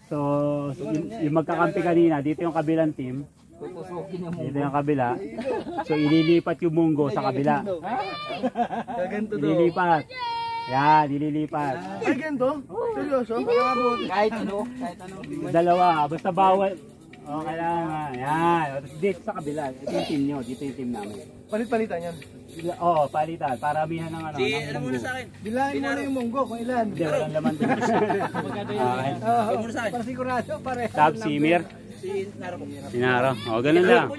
So, yung magkakampi kanina, dito yung kabilang team. Dito yung kabila. So, ililipat yung munggo sa kabila. Ililipat. Yan, ililipat. Ay, ganito? Seryoso? Kahit ano. Dalawa, basta bawal. O, kailangan. Yan. Dito sa kabila. Ito yung team nyo. Dito yung team namin. Palit-palitan yan. Oo, palitan. Paramihan ng ano. Ano muna sa akin? Bilangin mo na yung munggo kung ilan. Hindi, walang laman din. Huwag muna sa akin. Para sigurado, pareha. Tab, simir. Sinaro. O, ganun lang.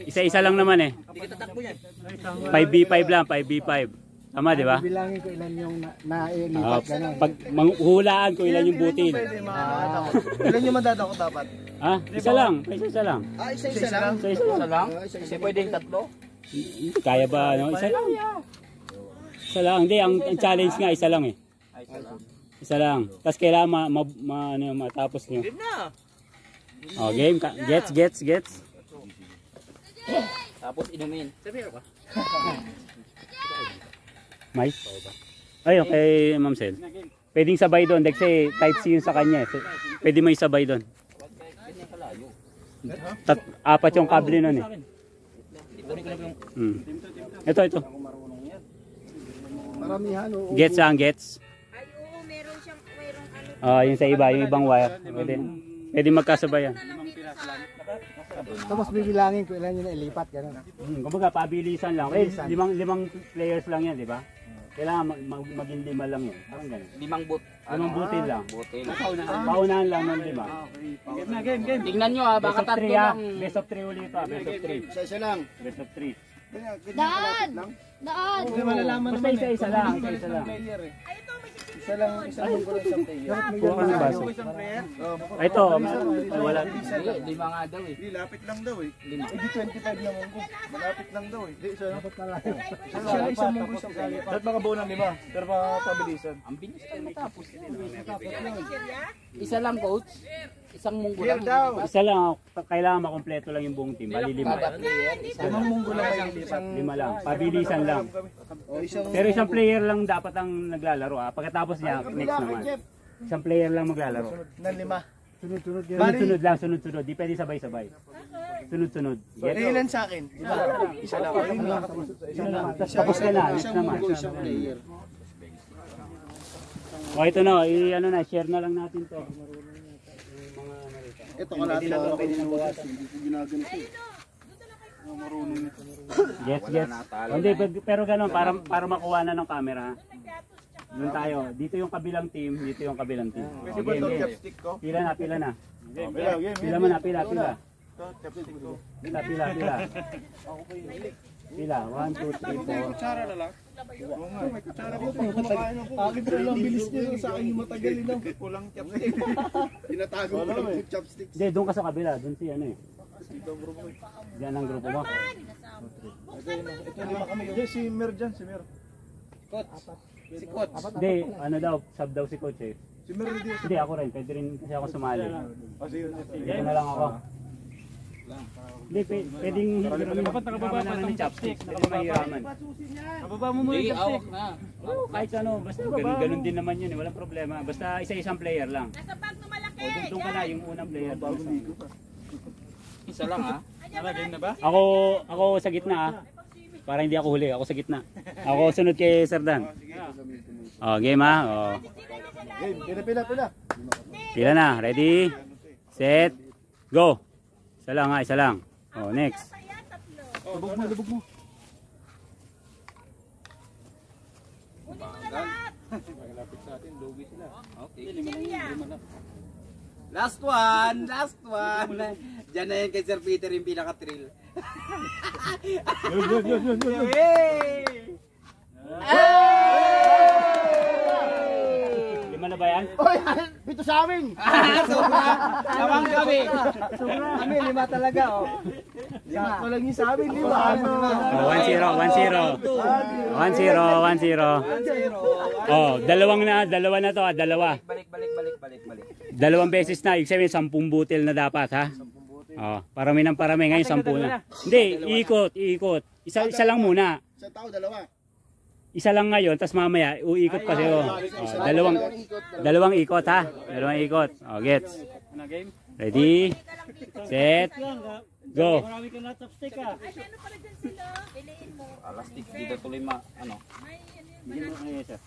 Isa-isa lang naman eh. Hindi ka tatakbo yan. 5v5 lang, 5v5. Tama, di ba? Bilangin ko ilan yung nailipat gano'n. Pag hulaan ko ilan yung butil. Ilan yung madadako dapat? Ha? Isa lang. Isa lang. Ah, isa-isa lang? Isa lang. Kasi pwedeng tatlo. Kaya ba, no? Isa lang. Isa lang. Hindi, ang challenge nga, isa lang eh. Isa lang. Tapos kailangan matapos nyo. Game na. O, game. Gets. Tapos inumin. Sabi ka ba? May? Ayun, kay Ma'am Sel. Pwedeng sabay doon. Kasi type C yung sa kanya. Pwede mo isabay doon. Apat yung kable nun eh. Ito. Maramihan o. Gets ang gets. Ay, oo, meron siyang, ano. Yung sa iba, yung ibang wire. Pwede magkasabay yan. Tapos bibilangin ko ilan yung nailipat gano'n. Kumbaga, pabilisan lang. Limang players lang yan, di ba? Kailangan maging 5 lang yun. Parang ganun. 5 butil lang. Paunahan lang ng 5. Game. Tingnan nyo ha, baka tatlo lang. Best of 3 ulit pa. Best of 3. Isa-isa lang. Best of 3. Daan! Hindi malalaman Basta isa-isa lang. Isa lang. Isa lang, isang munggo lang isang player. Kuha ka ng baso. Ito, wala. Lima nga daw eh. Hindi, lapit lang daw eh. Hindi 25 na munggo. Malapit lang daw eh. Hindi, isa lang. Isang munggo isang player. Dapat makabuo ng 5, pero pabilisan. Ang bilis tayo matapos. Isa lang coach. Isang munggo lang. Isa lang. Kailangan makompleto lang yung buong team. Bali 5. Kada player. Isang munggo lang kayo. 5 lang. Pabilisan lang. Pero isang player lang dapat ang naglalaro. Pagkatapos niya, next naman. Isang player lang maglalaro. Ng 5. Sunod-sunod lang, sunod-sunod. Di pwede sabay-sabay. Sunod-sunod. Ilan sa akin? Isa lang. Tapos ka na, next naman. O ito na, ano na, share na lang natin to. Ito ka natin ako pinunuwasan. Gets. Hindi, pero gano'n, para makuha na ng camera. Doon tayo. Dito yung kabilang team, dito yung kabilang team. Game. Pila na. Pila mo na. Pila. Pila. 1, 2, 3, 4. Kutsara na lang. Oo nga, may kutsara ko. Akin pa lang bilis niyo sa akin yung matagal lang. Kulang chopstick. Tinatago ko lang yung chopsticks. Hindi, doon ka sa kabila. Doon si ano eh. Diyan ang grupo mo. Ito lima kami. Si Mer dyan, si Mer. Si coach. Hindi, ano daw, sub daw si coach eh. Si Mer hindi. Hindi, ako rin. Pwede rin kasi ako sumali. Dito na lang ako. Hindi, pwedeng hiraman na ng chopstick. Pwede mahiraman. Nababa mo muna yung chopstick. Kahit ano, basta ganun din naman yun eh. Walang problema. Basta isa-isang player lang. Nasa bag na malaki. O, doon ka na, yung unang player. Isa lang ha. Ako sa gitna ah. Para hindi ako huli, ako sa gitna. Ako sunod kay Sir Dan. Game ha. Game, pila. Pila na, ready? Set, go. Isa lang. Next. Lubog mo. Kunin mo na lahat. Last one. Diyan na yan kay Sir Peter yung pinaka-thrill. Lima na ba yan? Oy, pito sa amin. Tawang kami. Kami, 5 talaga oh. Sakto lang yung sa amin, 5. 1-0. Dalawa na to ah, dalawa. Balik. 2 beses na, ibig sabihin 10 butil na dapat ha. Parami ngayon 10 na. Hindi, iikot. Isa lang muna. Sa tao, 2. Isa lang ngayon, tas mamaya uikot pa sa'yo. Dalawang ikot ha. Dalawang ikot. Gets. Game? Ready? Set. Go. Ay, meron pala dyan sila. Piliin mo. Plastic dito tuloy ano. May ano yun. Nasaan?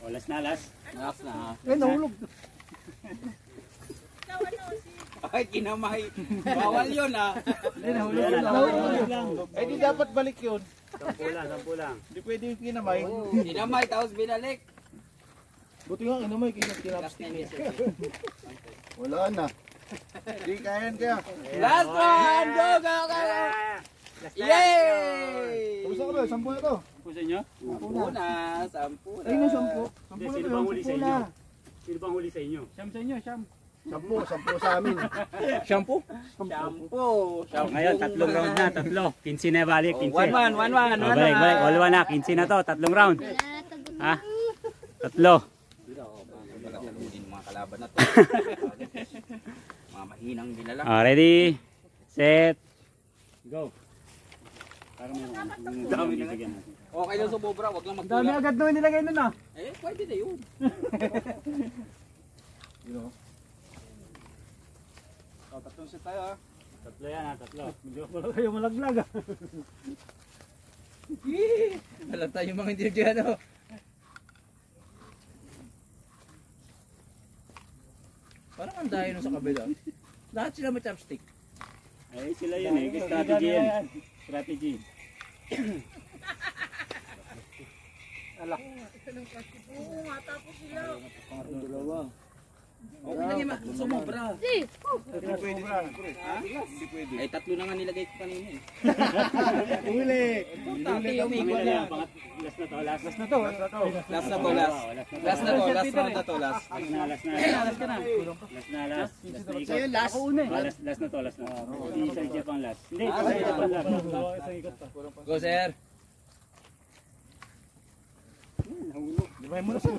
O, last na, last. Last na. Ikaw ano, si... Ay, kinamay. Bawal yun ah. Eh di dapat balik yun. Sampu lang. Hindi pwede yung kinamay. Kinamay, tapos binalik. Buti nga kinamay, kinapstick niya. Wala na. Hindi kayan kaya. Last one! Go, go, go! Yay! Kamusta ka ba? 10 na to. Pusa nyo? Una, 10 na. Ayun na 10. Hindi, sino bang huli sa inyo? Sino bang huli sa inyo? Siyam sa inyo, siyam. 10 sa amin. Shampoo. Ngayon, tatlong round na, tatlo. 15 na balik, 15. 1-1, 1-1. Balik, all one na, 15 na to, tatlong round. Ha? Tatlo. Din mga kalaban na to. Mga mahinang dinala. Ready, set, go. Para may dami na bigyan natin. Okay lang sa bobra, wag lang magkulang. Dami agad naman nilagay nun ah. Eh, pwede na yun. Tatlong set tayo ah. Tatlo yan ha, tatlo. Wala kayo malaglag ah. Alam tayo mga hindi dyan oh. Parang ang dahil nun sa kabila. Lahat sila may chopstick. Ay, sila yun eh, strategy yan. Strategy. Oo nga, tapos sila. Okay lang yung sumobra. Hindi pwede. Ay, tatlo na nga nilagay ko kanina eh. Uli. Taki, umikot Ano na. yan, last na to, last na to. Last na to, last. Last na to, last round na to, last. Last na, last na. Last na, last. Last na ikot. Last. Last na to, last na. Hindi sa Jeff ang last. Hindi, sa Jeff ang last. Go, sir. Dimay mo na siya.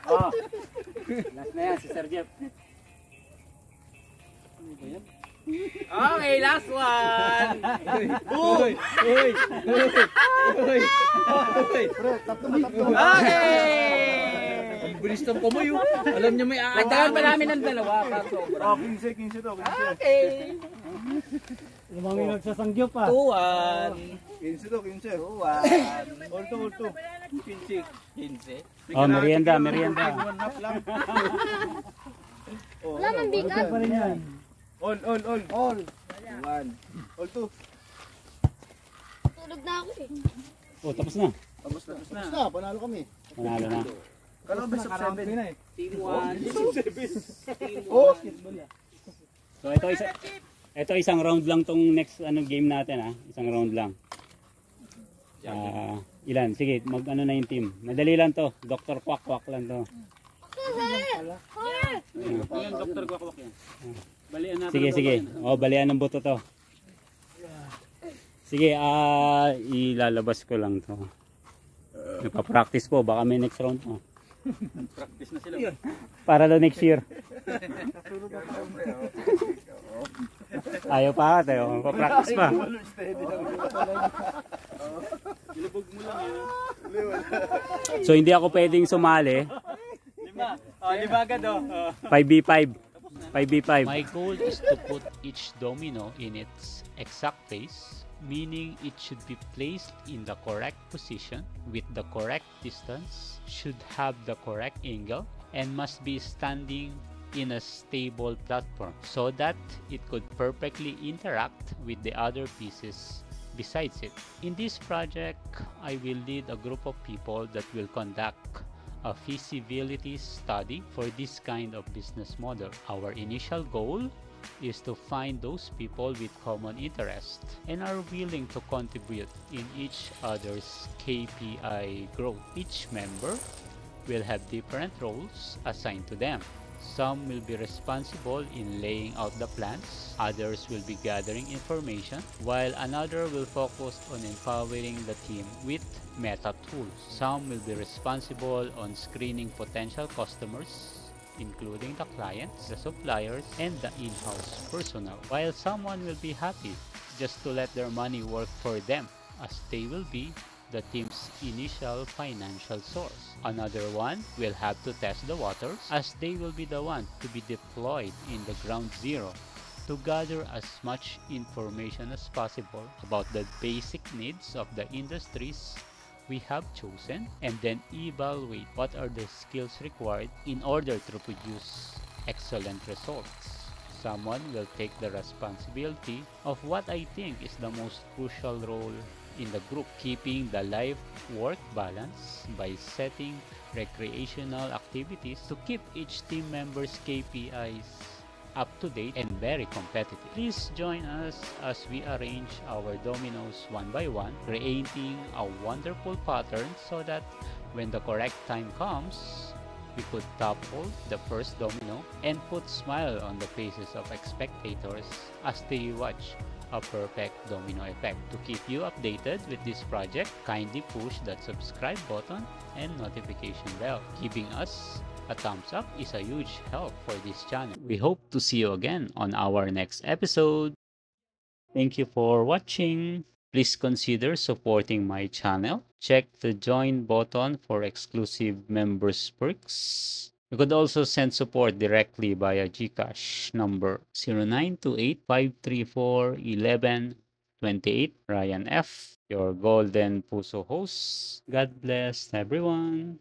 Oh. Last na yan, si Sir Jeff. Okay, last one. Uy! Uy! Uy! Tatlo. Okay! Ang bilis ng kamay oh. Alam niyo may aagahan. Nagtagan pa namin ng dalawa. Oh, 15 to. 15. Okay. Lumangin nagsasangyop ah. 2-1. 15 to, 15. 2-1. All to. 15. 15. Oh, merienda, merienda. One half lang. Wala man bigat. Pa rin yan. All. All. 1. All to. Tulog na ako eh. Oh, tapos na. Tapos na, panalo kami. Panalo na. Kala ko best of 7. Team 1. Oh! So ito isang round lang tong next game natin ha. Isang round lang. Ilan? Sige, mag-ano na yung team. Madali lang to. Dr. Kwak-Kwak lang to. Yan, Dr. Gwakwak yan. Balian natin. Sige. Oh, balian ng buto to. Sige, ilalabas ko lang to. Nagpa-practice po. Baka may next round po. Practice na sila. Para daw next year. Ayaw pa ka tayo. Magpa-practice pa. Ilubog mo lang yan. So hindi ako pwedeng sumali. 5 agad oh. 5v5. 5v5. My goal is to put each domino in its exact place, meaning it should be placed in the correct position with the correct distance, should have the correct angle, and must be standing in a stable platform so that it could perfectly interact with the other pieces besides it. In this project, I will lead a group of people that will conduct a feasibility study for this kind of business model. Our initial goal is to find those people with common interest and are willing to contribute in each other's KPI growth. Each member will have different roles assigned to them. Some will be responsible in laying out the plans, others will be gathering information, while another will focus on empowering the team with meta tools. Some will be responsible on screening potential customers, including the clients, the suppliers, and the in-house personnel, while someone will be happy just to let their money work for them, as they will be the team's initial financial source. Another one will have to test the waters, as they will be the one to be deployed in the ground zero to gather as much information as possible about the basic needs of the industries we have chosen, and then evaluate what are the skills required in order to produce excellent results. Someone will take the responsibility of what I think is the most crucial role in the group, keeping the life-work balance by setting recreational activities to keep each team member's KPIs up to date and very competitive. Please join us as we arrange our dominoes one by one, creating a wonderful pattern so that when the correct time comes, we could topple the first domino and put smile on the faces of spectators as they watch a perfect domino effect. To keep you updated with this project, kindly push that subscribe button and notification bell. Giving us a thumbs up is a huge help for this channel. We hope to see you again on our next episode. Thank you for watching. Please consider supporting my channel. Check the join button for exclusive members perks. You could also send support directly via GCash number 0928-534-1128. Ryan F., your Golden Puso host. God bless everyone.